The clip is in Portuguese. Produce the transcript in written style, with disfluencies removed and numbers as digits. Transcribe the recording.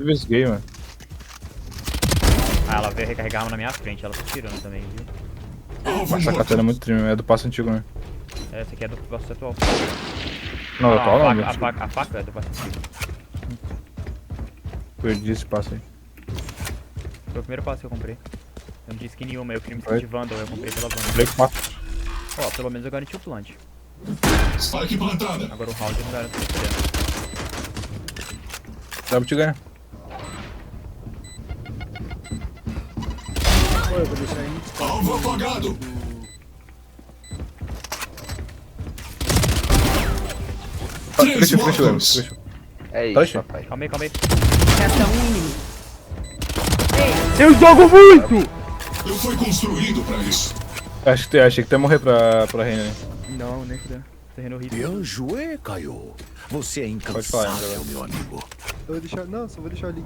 Invesguei, mano. Ah, ela veio recarregar uma na minha frente, ela tá tirando também, viu? Essa katana é muito trim, é do passo antigo, né? Essa aqui é do passo atual. Não, atual não, a meu. faca, a faca é do passo antigo. Perdi esse passo aí. Foi o primeiro passo que eu comprei. Eu não tinha skin nenhuma, eu queria me skin de Vandal, eu comprei pela Vandal. Play 4. Ó, pelo menos eu garanti o plant. Spike plantada. Agora o round eu não garanto o plant. Dá pra te ganhar. Pô, eu vou deixar aí. Alvo apagado. Três Fechou, mortos. fechou. É isso, Touch? papai. Calma aí, calma aí. Resta um inimigo. Eu jogo muito! Eu fui construído pra isso. Achei que tu ia morrer pra Reina, né? Não, nem fudeu. Terreno horrível. Bien joué, Caio. Você é falar, incansável, meu amigo. Eu vou deixar. Não, só vou deixar o link